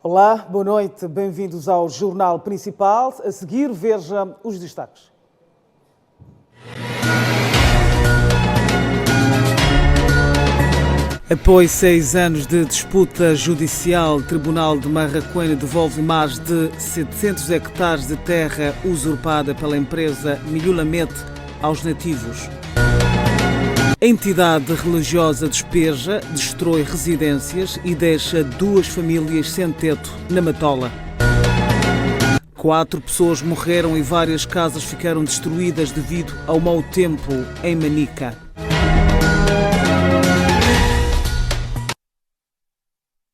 Olá, boa noite, bem-vindos ao Jornal Principal. A seguir, veja os destaques. Após 6 anos de disputa judicial, o Tribunal de Marraquene devolve mais de 700 hectares de terra usurpada pela empresa Milhulamete aos nativos. A entidade religiosa despeja, destrói residências e deixa 2 famílias sem teto na Matola. 4 pessoas morreram e várias casas ficaram destruídas devido ao mau tempo em Manica.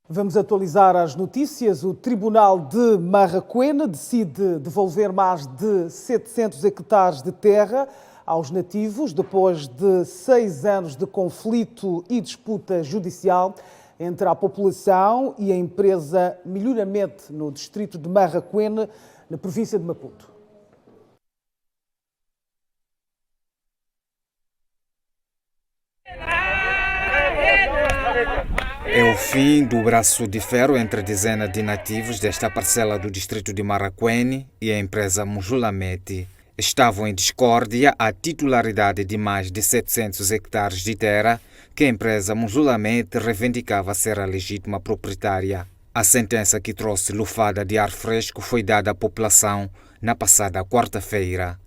Vamos atualizar as notícias. O Tribunal de Marraquene decide devolver mais de 700 hectares de terra aos nativos depois de 6 anos de conflito e disputa judicial entre a população e a empresa Milhulamete no distrito de Marraquene, na província de Maputo. É o fim do braço de ferro entre a dezena de nativos desta parcela do distrito de Marraquene e a empresa Milhulamete. Estavam em discórdia a titularidade de mais de 700 hectares de terra que a empresa Milhulamete reivindicava ser a legítima proprietária. A sentença que trouxe lufada de ar fresco foi dada à população na passada quarta-feira.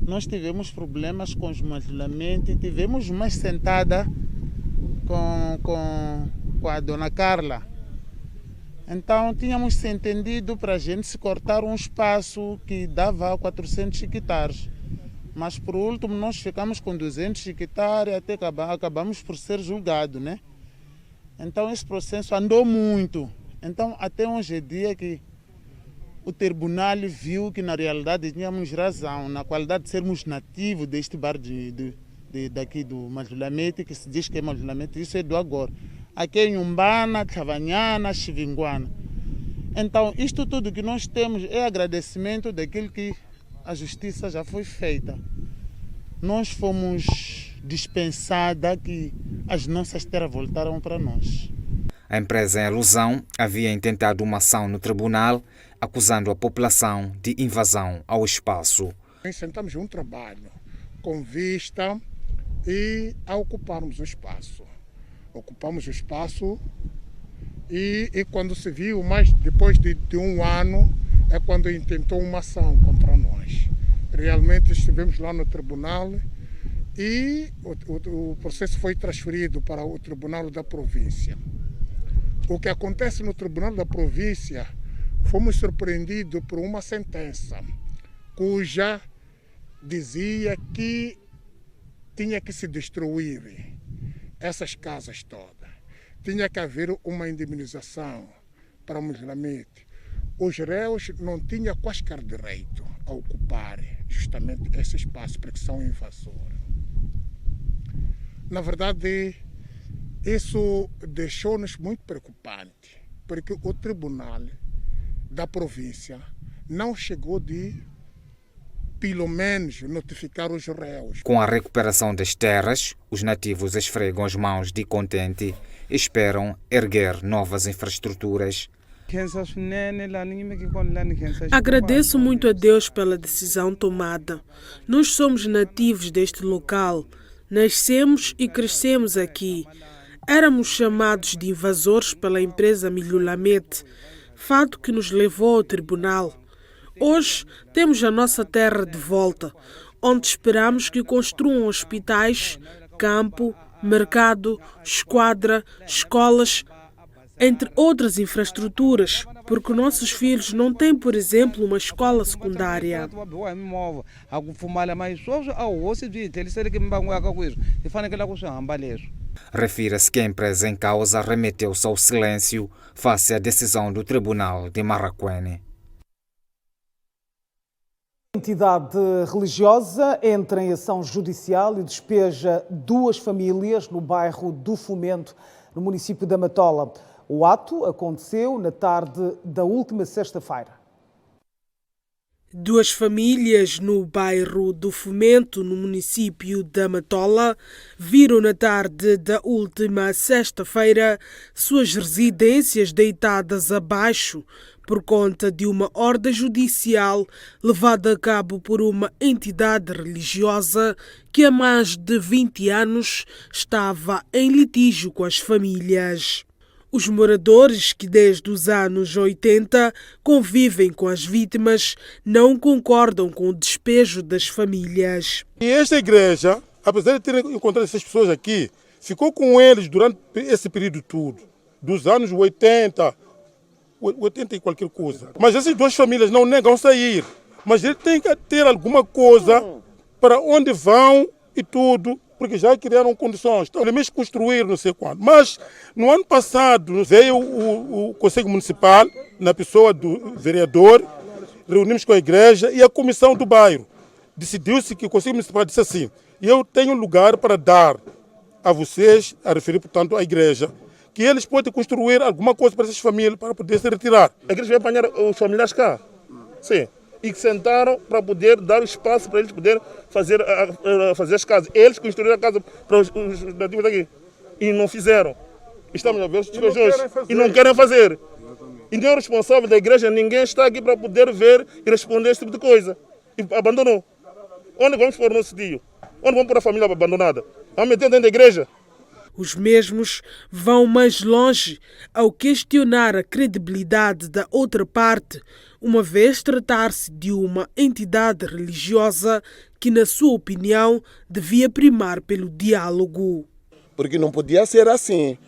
Nós tivemos problemas com os Milhulamete, tivemos uma sentada com a dona Carla. Então tínhamos se entendido para a gente se cortar um espaço que dava 400 hectares. Mas por último nós ficamos com 200 hectares até acabamos por ser julgados, né? Então esse processo andou muito. Então até hoje é dia que o tribunal viu que na realidade tínhamos razão, na qualidade de sermos nativos deste bar daqui do Milhulamete, que se diz que é Milhulamete, isso é do agora. Aqui em Umbana, Chavanhana, Chivinguana. Então, isto tudo que nós temos é agradecimento daquilo que a justiça já foi feita. Nós fomos dispensados que as nossas terras voltaram para nós. A empresa em alusão havia intentado uma ação no tribunal, acusando a população de invasão ao espaço. Sentamos um trabalho com vista a ocuparmos o espaço. Ocupamos o espaço e quando se viu, mais depois de um ano, é quando intentou uma ação contra nós. Realmente estivemos lá no tribunal e o processo foi transferido para o tribunal da província. O que acontece no tribunal da província, fomos surpreendidos por uma sentença cuja dizia que tinha que se destruir essas casas todas. Tinha que haver uma indemnização para o Milhulamete. Os réus não tinham quaisquer direito a ocupar justamente esse espaço, porque são invasores. Na verdade, isso deixou-nos muito preocupantes, porque o tribunal da província não chegou de pelo menos notificar os réus. Com a recuperação das terras, os nativos esfregam as mãos de contente e esperam erguer novas infraestruturas. Agradeço muito a Deus pela decisão tomada. Nós somos nativos deste local. Nascemos e crescemos aqui. Éramos chamados de invasores pela empresa Milhulamete, fato que nos levou ao tribunal. Hoje temos a nossa terra de volta, onde esperamos que construam hospitais, campo, mercado, esquadra, escolas, entre outras infraestruturas, porque nossos filhos não têm, por exemplo, uma escola secundária. Refira-se que a empresa em causa remeteu-se ao silêncio face à decisão do Tribunal de Marraquene. A entidade religiosa entra em ação judicial e despeja 2 famílias no bairro do Fomento, no município da Matola. O ato aconteceu na tarde da última sexta-feira. Duas famílias no bairro do Fomento, no município da Matola, viram na tarde da última sexta-feira suas residências deitadas abaixo por conta de uma ordem judicial levada a cabo por uma entidade religiosa que há mais de 20 anos estava em litígio com as famílias. Os moradores que desde os anos 80 convivem com as vítimas não concordam com o despejo das famílias. E esta igreja, apesar de ter encontrado essas pessoas aqui, ficou com eles durante esse período todo, dos anos 80 e qualquer coisa. Mas essas duas famílias não negam sair, mas eles têm que ter alguma coisa para onde vão e tudo, porque já criaram condições. Então, eles construíram não sei quando. Mas, no ano passado, veio o Conselho Municipal, na pessoa do vereador, reunimos com a igreja e a comissão do bairro. Decidiu-se que o Conselho Municipal disse assim: eu tenho lugar para dar a vocês, a referir, portanto, à igreja, que eles podem construir alguma coisa para essas famílias, para poder se retirar. A igreja vai apanhar os familiares cá. Sim. E que sentaram para poder dar o espaço para eles poderem fazer as casas. Eles construíram a casa para os nativos daqui. E não fizeram. Estamos a ver os tiros hoje. E não querem fazer. E nem o responsável da igreja, ninguém está aqui para poder ver e responder esse tipo de coisa. E abandonou. Onde vamos pôr o nosso tio? Onde vamos pôr a família abandonada? Vamos meter dentro da igreja? Os mesmos vão mais longe ao questionar a credibilidade da outra parte, uma vez tratar-se de uma entidade religiosa que, na sua opinião, devia primar pelo diálogo. Porque não podia ser assim.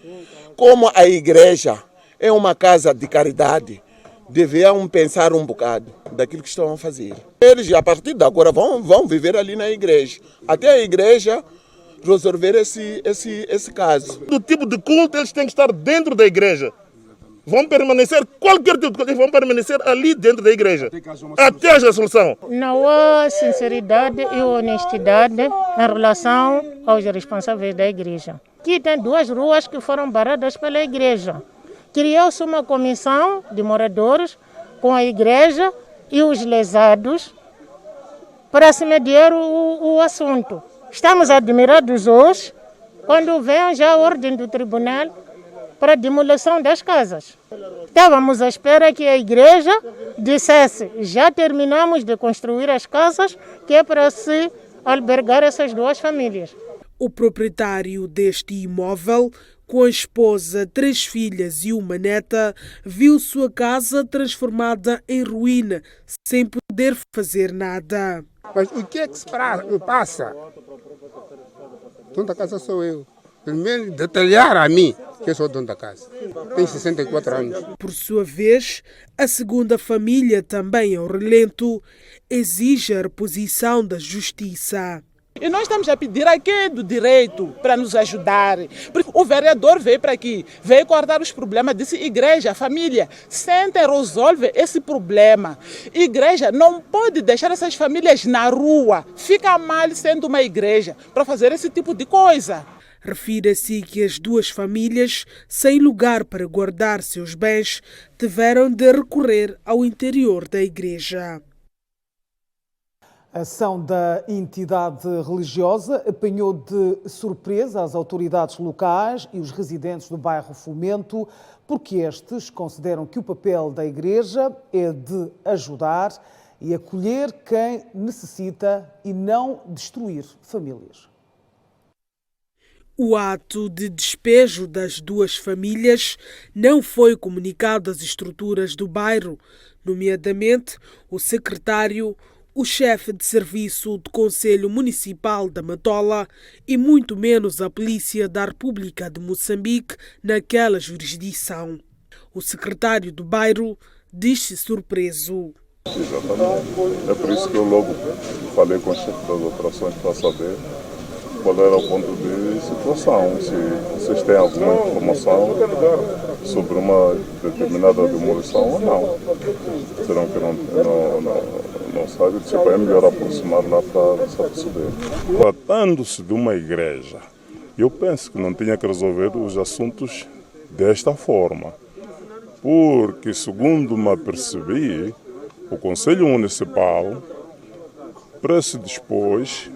Como a igreja é uma casa de caridade, deviam pensar um bocado daquilo que estão a fazer. Eles, a partir de agora, vão viver ali na igreja. Até a igreja resolver esse caso. Do tipo de culto, eles têm que estar dentro da igreja. Vão permanecer, qualquer tipo de culto, vão permanecer ali dentro da igreja. Até a solução. Não há sinceridade e honestidade em relação aos responsáveis da igreja. Aqui tem duas ruas que foram barradas pela igreja. Criou-se uma comissão de moradores com a igreja e os lesados para se mediar o assunto. Estamos admirados hoje quando vem já a ordem do tribunal para a demolição das casas. Estávamos à espera que a igreja dissesse: já terminamos de construir as casas, que é para se albergar essas duas famílias. O proprietário deste imóvel, com a esposa, 3 filhas e uma neta, viu sua casa transformada em ruína, sem poder fazer nada. Mas o que é que se passa? Dono da casa sou eu. Primeiro detalhar a mim que eu sou dono da casa. Tenho 64 anos. Por sua vez, a segunda família, também ao relento, exige a reposição da justiça. E nós estamos a pedir aqui do direito para nos ajudar. Porque o vereador veio para aqui, veio cortar os problemas, disse: igreja, família, senta e resolve esse problema. Igreja não pode deixar essas famílias na rua. Fica mal sendo uma igreja para fazer esse tipo de coisa. Refira-se que as duas famílias, sem lugar para guardar seus bens, tiveram de recorrer ao interior da igreja. A ação da entidade religiosa apanhou de surpresa as autoridades locais e os residentes do bairro Fomento, porque estes consideram que o papel da igreja é de ajudar e acolher quem necessita e não destruir famílias. O ato de despejo das duas famílias não foi comunicado às estruturas do bairro, nomeadamente o secretário, o chefe de serviço do Conselho Municipal da Matola e muito menos a Polícia da República de Moçambique naquela jurisdição. O secretário do bairro diz-se surpreso. Exatamente. É por isso que eu logo falei com o chefe das operações para saber qual era o ponto de situação, se vocês têm alguma informação sobre uma determinada demolição ou não. Serão que não sabe, tipo, é melhor aproximar lá para se perceber. Tratando-se de uma igreja, eu penso que não tinha que resolver os assuntos desta forma, porque, segundo me apercebi, o Conselho Municipal para se dispôs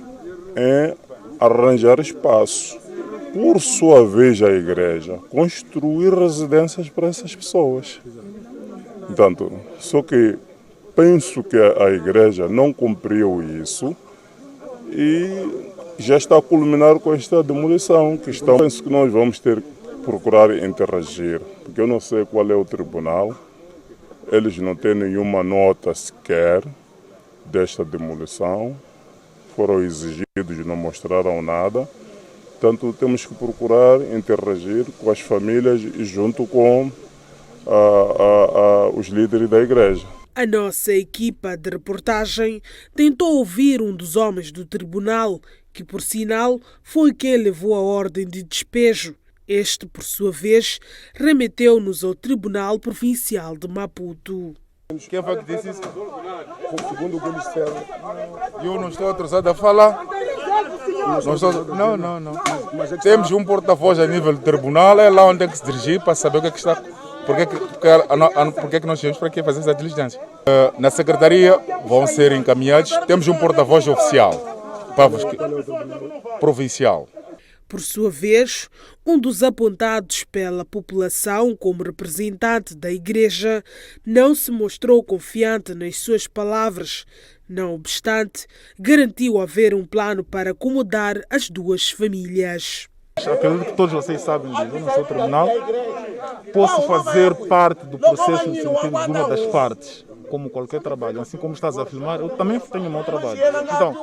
em arranjar espaço. Por sua vez, a Igreja construir residências para essas pessoas. Portanto, só que penso que a Igreja não cumpriu isso e já está a culminar com esta demolição. Penso que nós vamos ter que procurar interagir, porque eu não sei qual é o tribunal. Eles não têm nenhuma nota sequer desta demolição. Foram exigidos e não mostraram nada. Portanto, temos que procurar interagir com as famílias e junto com os líderes da Igreja. A nossa equipa de reportagem tentou ouvir um dos homens do tribunal, que, por sinal, foi quem levou a ordem de despejo. Este, por sua vez, remeteu-nos ao Tribunal Provincial de Maputo. Quem foi que disse isso? Segundo o Ministério. Eu não estou autorizado a falar. Não. Temos um porta-voz a nível do tribunal, é lá onde tem que se dirigir para saber o que é que está. Por que nós temos para que fazer essa diligência? Na secretaria vão ser encaminhados. Temos um porta-voz oficial, provincial. Por sua vez, um dos apontados pela população como representante da Igreja não se mostrou confiante nas suas palavras. Não obstante, garantiu haver um plano para acomodar as duas famílias. Acredito que todos vocês sabem disso. Eu não sou tribunal. Posso fazer parte do processo no sentido de uma das partes, como qualquer trabalho. Assim como estás a filmar, eu também tenho o meu trabalho. Então,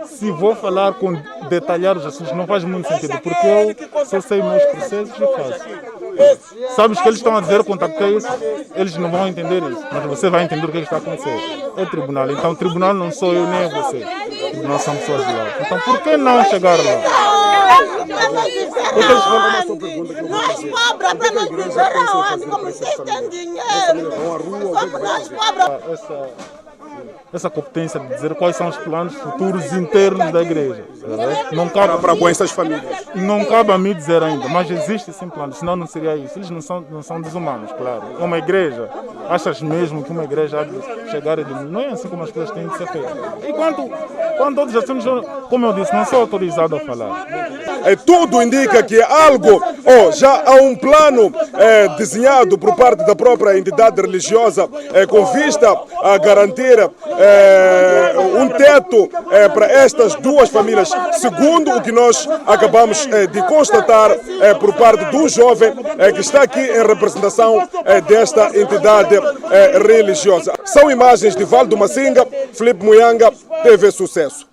se vou falar com detalhar os assuntos, não faz muito sentido, porque eu só sei meus processos e faço. Sabes que eles estão a dizer quanto que é isso? Eles não vão entender isso, mas você vai entender o que está acontecendo. É tribunal, então o tribunal não sou eu nem você. O tribunal são pessoas de lá. Então por que não chegar lá? Nós pobres para nós viver aonde? Como vocês têm dinheiro? Somos nós pobres. Essa competência de dizer quais são os planos futuros internos da Igreja. Não cabe para com essas famílias. Não cabe a mim dizer ainda, mas existe sim plano, senão não seria isso. Eles não são desumanos, claro. É uma igreja. Achas mesmo que uma igreja há de chegar a diminuir? Não é assim como as coisas têm de ser feitas. E quando outros assuntos, como eu disse, não sou autorizado a falar. Tudo indica que algo, já há um plano desenhado por parte da própria entidade religiosa com vista a garantir um teto para estas duas famílias, segundo o que nós acabamos de constatar por parte do jovem que está aqui em representação desta entidade religiosa. São imagens de Valdo Massinga, Filipe Muyanga, TV Sucesso.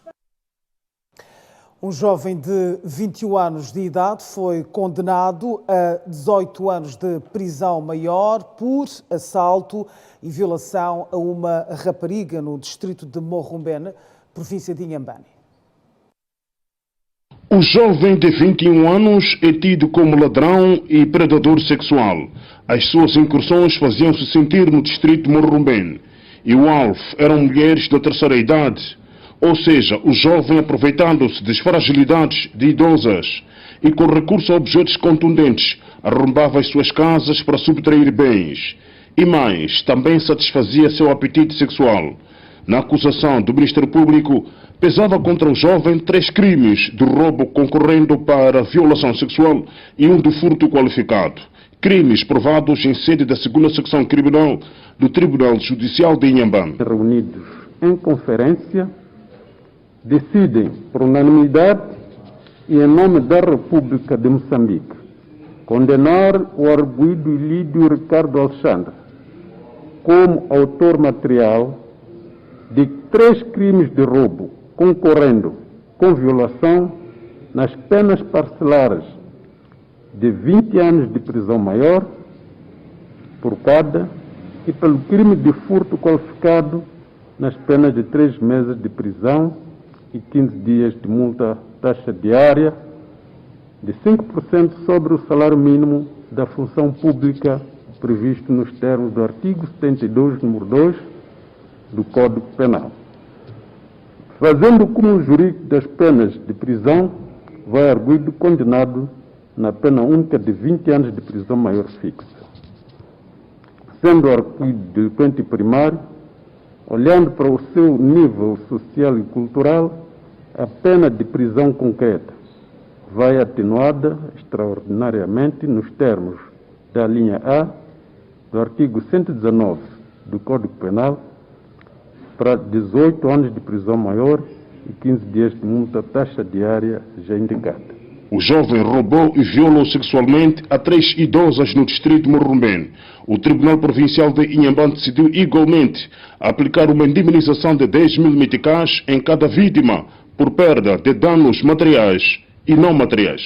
Um jovem de 21 anos de idade foi condenado a 18 anos de prisão maior por assalto e violação a uma rapariga no distrito de Morrumbene, província de Inhambane. O jovem de 21 anos é tido como ladrão e predador sexual. As suas incursões faziam-se sentir no distrito de Morrumbene e o alvo eram mulheres da terceira idade. Ou seja, o jovem, aproveitando-se das fragilidades de idosas e com recurso a objetos contundentes, arrombava as suas casas para subtrair bens. E mais, também satisfazia seu apetite sexual. Na acusação do Ministério Público, pesava contra o jovem 3 crimes de roubo concorrendo para violação sexual e um de furto qualificado. Crimes provados em sede da 2ª Secção Criminal do Tribunal Judicial de Inhambane. Reunidos em conferência, decidem, por unanimidade e em nome da República de Moçambique, condenar o arguido Ilídio Ricardo Alexandre como autor material de 3 crimes de roubo, concorrendo com violação nas penas parcelares de 20 anos de prisão maior por cada e pelo crime de furto qualificado nas penas de 3 meses de prisão e 15 dias de multa, taxa diária de 5% sobre o salário mínimo da função pública previsto nos termos do artigo 72, número 2 do Código Penal. Fazendo o cúmulo jurídico das penas de prisão, vai arguido condenado na pena única de 20 anos de prisão maior fixa. Sendo o arguido delinquente primário, Olhando para o seu nível social e cultural, a pena de prisão concreta vai atenuada extraordinariamente nos termos da linha A do artigo 119 do Código Penal para 18 anos de prisão maior e 15 dias de multa, taxa diária já indicada. O jovem roubou e violou sexualmente a 3 idosas no distrito de Morrumbém. O Tribunal Provincial de Inhambane decidiu igualmente aplicar uma indemnização de 10 mil meticais em cada vítima por perda de danos materiais e não materiais.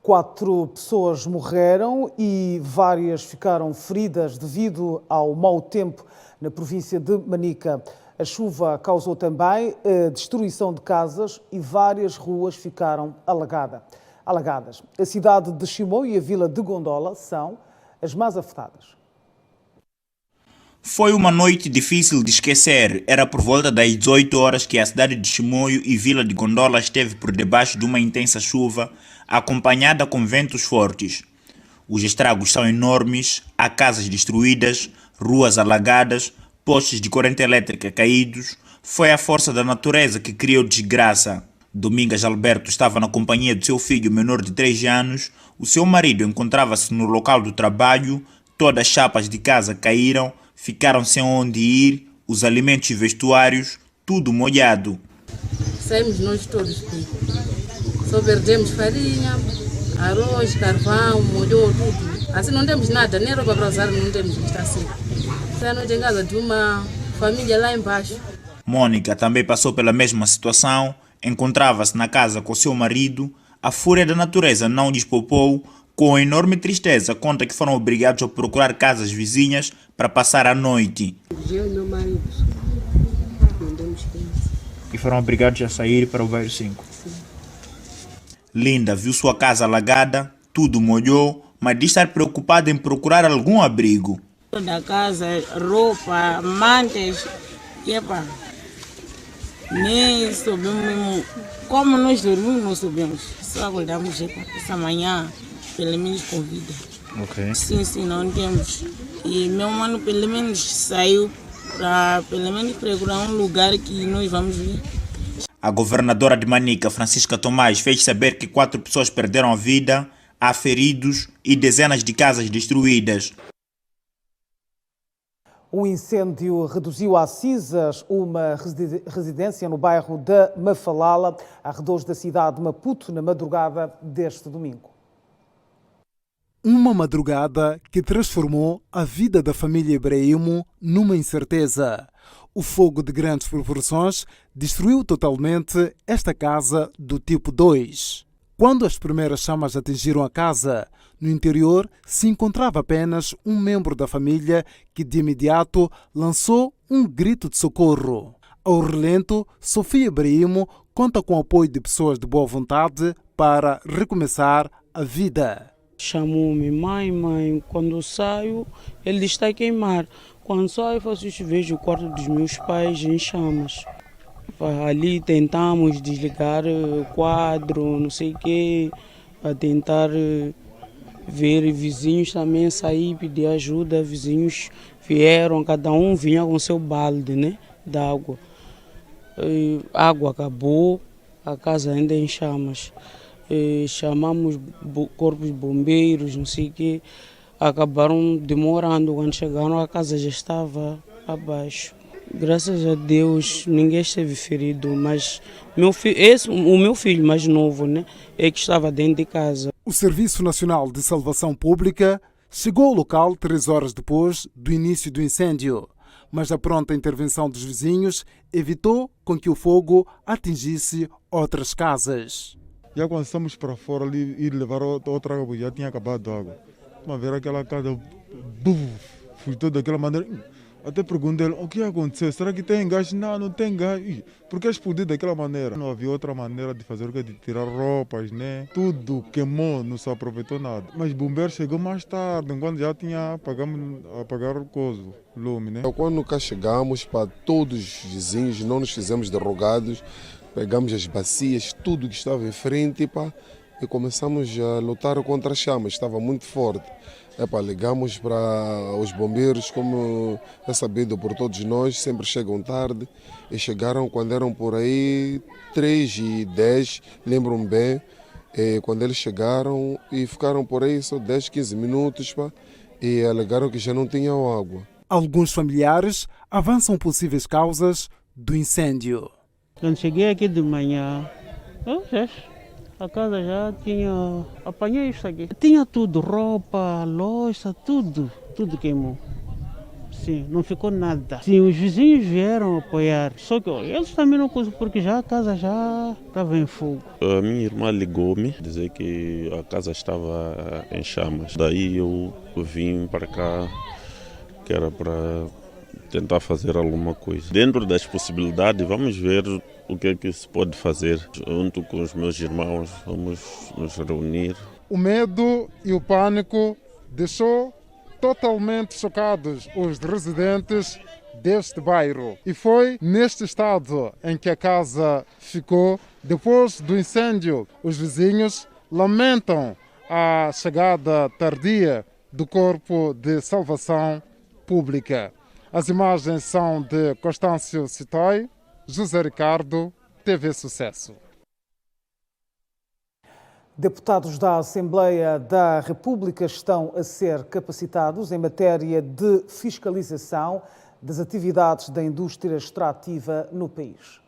4 pessoas morreram e várias ficaram feridas devido ao mau tempo na província de Manica. A chuva causou também a destruição de casas e várias ruas ficaram alagadas. A cidade de Chimoio e a vila de Gondola são as mais afetadas. Foi uma noite difícil de esquecer. Era por volta das 18 horas que a cidade de Chimoio e vila de Gondola esteve por debaixo de uma intensa chuva, acompanhada com ventos fortes. Os estragos são enormes, há casas destruídas, ruas alagadas, postes de corrente elétrica caídos. Foi a força da natureza que criou desgraça. Domingas Alberto estava na companhia de seu filho menor de 3 anos. O seu marido encontrava-se no local do trabalho. Todas as chapas de casa caíram, ficaram sem onde ir, os alimentos e vestuários, tudo molhado. Saímos nós todos, só perdemos farinha, arroz, carvão, molhou tudo. Assim não temos nada, nem roupa para usar, não temos, está assim. Essa noite em casa de uma família lá embaixo. Mônica também passou pela mesma situação, encontrava-se na casa com seu marido. A fúria da natureza não lhes poupou. Com enorme tristeza, conta que foram obrigados a procurar casas vizinhas para passar a noite. Eu e meu marido não temos tempo. E foram obrigados a sair para o bairro 5. Sim. Linda viu sua casa alagada, tudo molhou, mas diz estar preocupada em procurar algum abrigo. Da casa, roupa, mantas, nem subimos, como nós dormimos, não subimos. Só acordamos essa manhã, pelo menos com vida. Ok. Sim, não temos. E meu mano pelo menos saiu para pelo menos procurar um lugar que nós vamos ver. A governadora de Manica, Francisca Tomás, fez saber que 4 pessoas perderam a vida, há feridos e dezenas de casas destruídas. Um incêndio reduziu a cinzas uma residência no bairro da Mafalala, a arredores da cidade de Maputo, na madrugada deste domingo. Uma madrugada que transformou a vida da família Ibrahimo numa incerteza. O fogo de grandes proporções destruiu totalmente esta casa do tipo 2. Quando as primeiras chamas atingiram a casa, no interior se encontrava apenas um membro da família que de imediato lançou um grito de socorro. Ao relento, Sofia Ibrahimo conta com o apoio de pessoas de boa vontade para recomeçar a vida. Chamou-me, mãe, quando eu saio, ele está a queimar. Quando saio, vejo o quarto dos meus pais em chamas. Ali tentamos desligar o quadro, não sei o quê, para tentar ver vizinhos também sair, pedir ajuda. Vizinhos vieram, cada um vinha com seu balde, né, d'água. A água acabou, a casa ainda em chamas. Chamamos corpos de bombeiros, não sei o quê. Acabaram demorando, quando chegaram a casa já estava abaixo. Graças a Deus ninguém esteve ferido, mas o meu filho mais novo, né, é que estava dentro de casa. O Serviço Nacional de Salvação Pública chegou ao local 3 horas depois do início do incêndio, mas a pronta intervenção dos vizinhos evitou com que o fogo atingisse outras casas. Já quando estamos para fora ali ir levar outra água, já tinha acabado a água. Uma vez aquela casa fugiu daquela maneira. Até perguntei ele, o que aconteceu? Será que tem gás? Não tem gás. Por que explodiu daquela maneira? Não havia outra maneira de fazer o que? De tirar roupas, né? Tudo queimou, não se aproveitou nada. Mas o bombeiro chegou mais tarde, quando já tinha apagar o coso, o lume, né? Quando cá chegamos, para todos os vizinhos, não nos fizemos derrogados, pegamos as bacias, tudo que estava em frente, e começamos a lutar contra as chamas, estava muito forte. Ligamos para os bombeiros, como é sabido por todos nós, sempre chegam tarde, e chegaram quando eram por aí 3h10, lembro-me bem, quando eles chegaram e ficaram por aí só 10, 15 minutos e alegaram que já não tinham água. Alguns familiares avançam possíveis causas do incêndio. Quando cheguei aqui de manhã, a casa já tinha... Apanhei isso aqui. Tinha tudo, roupa, louça, tudo queimou. Sim, não ficou nada. Sim, os vizinhos vieram apoiar, só que eles também não conseguiram, porque já a casa já estava em fogo. A minha irmã ligou-me, dizer que a casa estava em chamas. Daí eu vim para cá, que era para tentar fazer alguma coisa. Dentro das possibilidades, vamos ver o que é que se pode fazer. Junto com os meus irmãos, vamos nos reunir. O medo e o pânico deixou totalmente chocados os residentes deste bairro. E foi neste estado em que a casa ficou. Depois do incêndio, os vizinhos lamentam a chegada tardia do Corpo de Salvação Pública. As imagens são de Constâncio Citói, José Ricardo, TV Sucesso. Deputados da Assembleia da República estão a ser capacitados em matéria de fiscalização das atividades da indústria extrativa no país.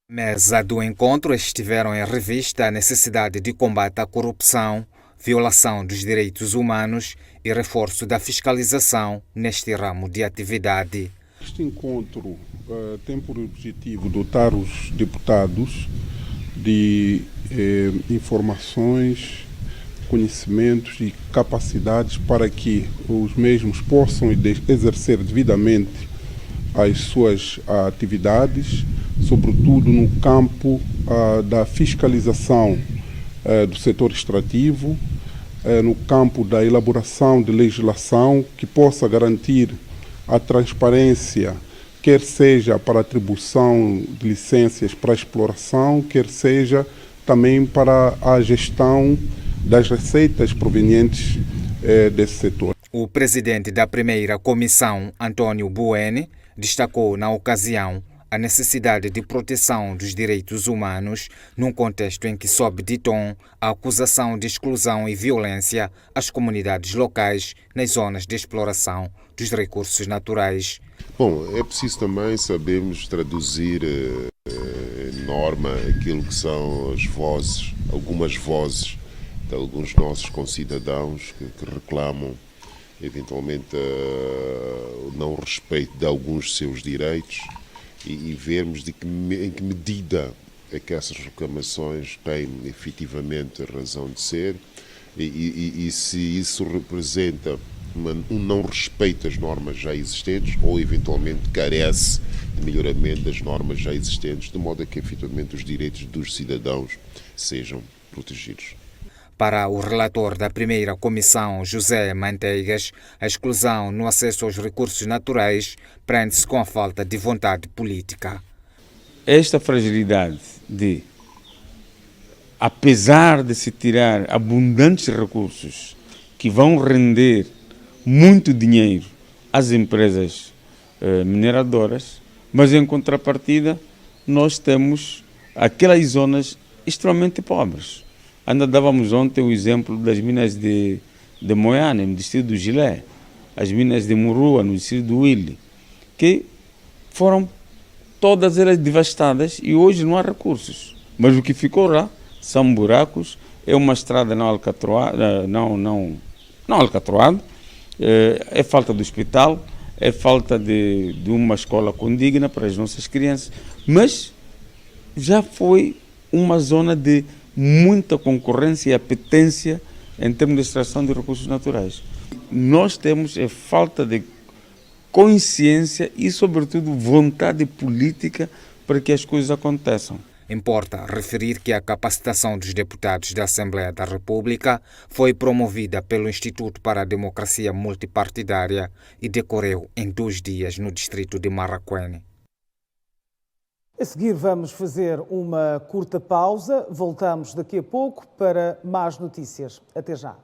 Mesa do encontro estiveram em revista a necessidade de combate à corrupção, violação dos direitos humanos e reforço da fiscalização neste ramo de atividade. Este encontro tem por objetivo dotar os deputados de informações, conhecimentos e capacidades para que os mesmos possam exercer devidamente as suas atividades, sobretudo no campo da fiscalização do setor extrativo, no campo da elaboração de legislação que possa garantir a transparência, quer seja para a atribuição de licenças para exploração, quer seja também para a gestão das receitas provenientes desse setor. O presidente da primeira comissão, Antônio Buene, destacou na ocasião a necessidade de proteção dos direitos humanos num contexto em que sobe de tom a acusação de exclusão e violência às comunidades locais nas zonas de exploração dos recursos naturais. Bom, é preciso também sabermos traduzir em norma aquilo que são as vozes, algumas vozes de alguns nossos concidadãos que reclamam eventualmente o não respeito de alguns de seus direitos e vermos em que medida é que essas reclamações têm efetivamente razão de ser e se isso representa um não respeito às normas já existentes ou eventualmente carece de melhoramento das normas já existentes, de modo a que efetivamente os direitos dos cidadãos sejam protegidos. Para o relator da primeira comissão, José Manteigas, a exclusão no acesso aos recursos naturais prende-se com a falta de vontade política. Esta fragilidade de, apesar de se tirar abundantes recursos que vão render muito dinheiro às empresas mineradoras, mas em contrapartida nós temos aquelas zonas extremamente pobres. Ainda dávamos ontem o exemplo das minas de Moiane, no distrito do Gilé, as minas de Murua, no distrito do Huile, que foram todas elas devastadas e hoje não há recursos. Mas o que ficou lá são buracos, é uma estrada não alcatroada, é falta do hospital, é falta de uma escola condigna para as nossas crianças, mas já foi uma zona de muita concorrência e apetência em termos de extração de recursos naturais. Nós temos falta de consciência e, sobretudo, vontade política para que as coisas aconteçam. Importa referir que a capacitação dos deputados da Assembleia da República foi promovida pelo Instituto para a Democracia Multipartidária e decorreu em 2 dias no distrito de Maracuene. A seguir vamos fazer uma curta pausa. Voltamos daqui a pouco para mais notícias. Até já.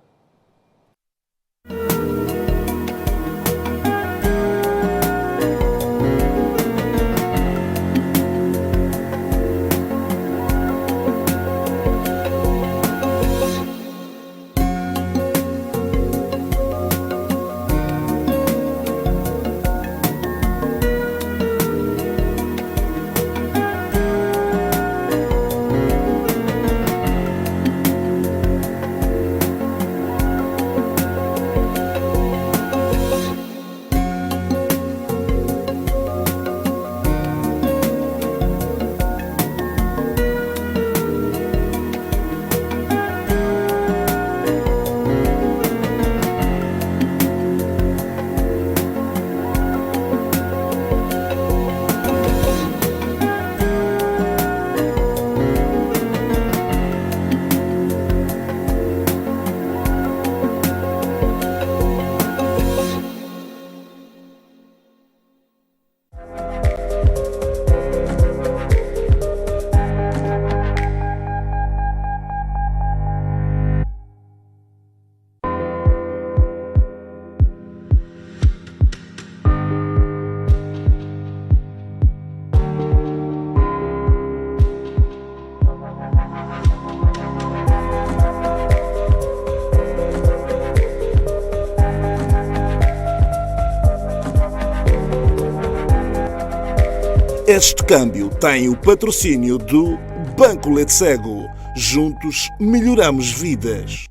Este câmbio tem o patrocínio do Banco Letsego. Juntos melhoramos vidas.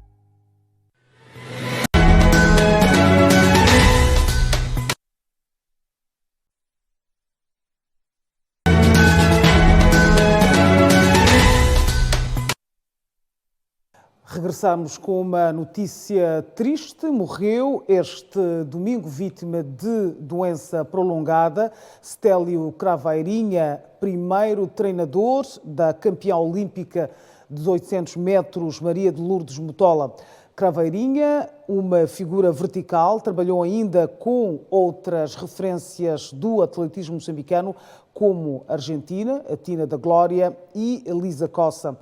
Regressamos com uma notícia triste. Morreu este domingo vítima de doença prolongada. Stélio Craveirinha, primeiro treinador da campeã olímpica dos 800 metros Maria de Lourdes Motola. Craveirinha, uma figura vertical, trabalhou ainda com outras referências do atletismo moçambicano, como Argentina, a Tina da Glória e Elisa Cossa.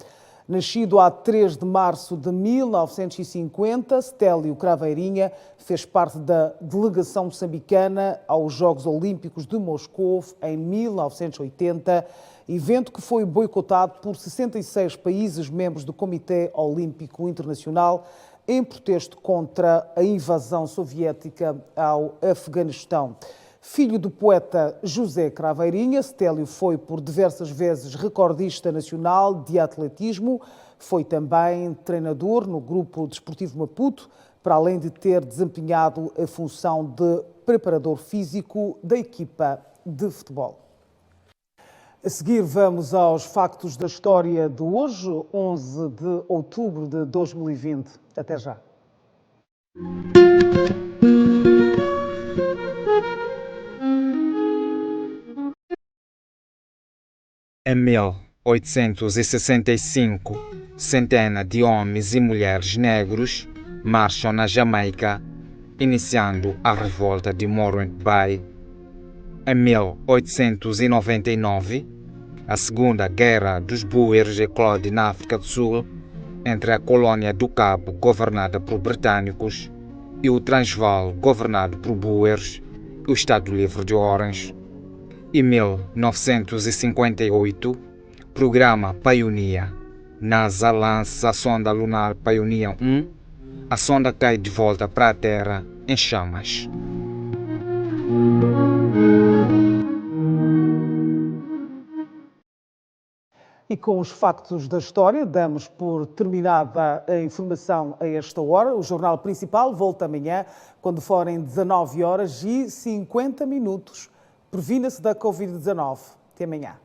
Nascido a 3 de março de 1950, Stélio Craveirinha fez parte da delegação moçambicana aos Jogos Olímpicos de Moscou em 1980, evento que foi boicotado por 66 países membros do Comitê Olímpico Internacional em protesto contra a invasão soviética ao Afeganistão. Filho do poeta José Craveirinha, Stélio foi por diversas vezes recordista nacional de atletismo, foi também treinador no Grupo Desportivo Maputo, para além de ter desempenhado a função de preparador físico da equipa de futebol. A seguir vamos aos factos da história de hoje, 11 de outubro de 2020. Até já. Em 1865, centenas de homens e mulheres negros marcham na Jamaica, iniciando a revolta de Morant Bay. Em 1899, a Segunda Guerra dos Boers eclode na África do Sul, entre a colônia do Cabo, governada por britânicos, e o Transvaal, governado por Boers, e o Estado Livre de Orange. Em 1958, programa Pioneer. NASA lança a sonda lunar Pioneer 1. A sonda cai de volta para a Terra em chamas. E com os factos da história, damos por terminada a informação a esta hora. O Jornal Principal volta amanhã, quando forem 19h50. Previna-se da Covid-19. Até amanhã.